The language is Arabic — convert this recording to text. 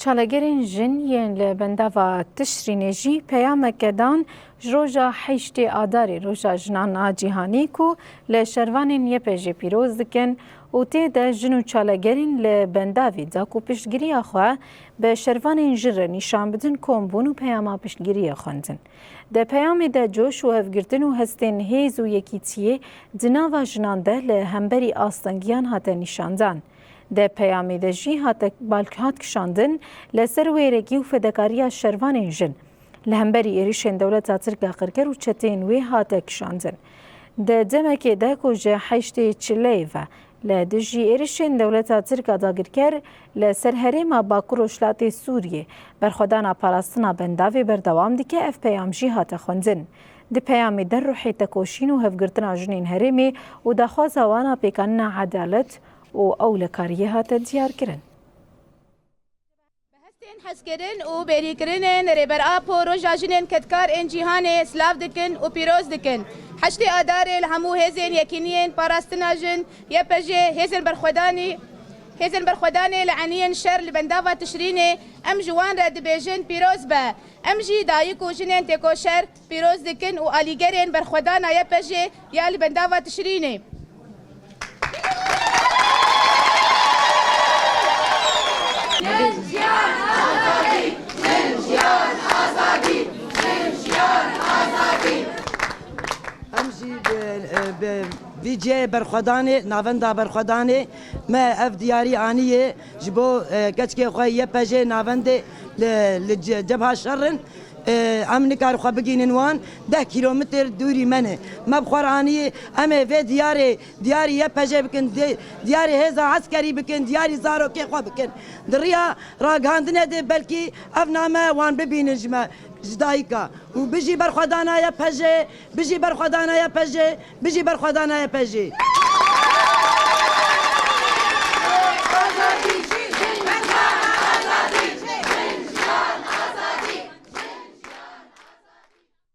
چالگرین جن یین لبنداوا تشرینه جی پیامک دان روژا حیشت آداری روژا جنان جیهانی کو لشروانین یپجی پیروز دکن و تیده جنو چالگرین لبنداوی دا کو پشتگیری آخوا به شروانین جر نشان بدن کمبون و پیاما پشتگیری خواندن. ده پیامی ده جوش و هفگرتن و هستین هیز و یکیتیه دناوا جنان ده لهمبری آستنگیان هاته نشاندن. ده پیامی ده جی هات کشاندن لسر ویرگی و فدکاریا شروانین جن. لهمبری ایریشن دولت ترکا قرگر و چتین وی هات کشاندن. ده دمکی ده کجه حیشتی چلی و لدجی ایریشن دولت ترکا داگرکر لسر هرما باکور و شلاتی سوریه برخودانا پاراستنا بنداوی بردوام دی که اف پیام جی هات خوندن. ده پیامی در روحی تکوشین و هفگرتنا جنین هرمی و دخواز وانا پیکاننا عدالت و اول کاریه هات دیار کرن. بهستین حس کرن و بری کرنن ریبر آب و روژا جنین کدکار این جیهان سلاف دکن و پیروز دکن. حشت آدار الهمو هزین یکینین پاراستنا جن یپجه هزن برخوداني لعنين شر لبنداوا تشريني ام جوان رد بيجن بيروز با ام جي دايكو جنين تيكو شر بيروز دكن و آليگرين برخودانا يپجه يا لبنداوا تشريني. ویجه برخودانه ناوندا برخودانه ما اف دیاری آنیه جبو کچکی خواه یه پجه ناونده لجبهه شرن ام نکار خواه بگینن وان 10 کیلومتر دوری منه ما بخور آنیه امه و دیاری یه پجه بکن دیاری هزا عسکری بکن دیاری زارو که خواه بکن دریا راگاندنه ده بلکی اف نامه وان ببینن جمع جدایکا و بجی برخودانا یا پجه بجی برخودانا یا پجه بجی برخودانا یا پجه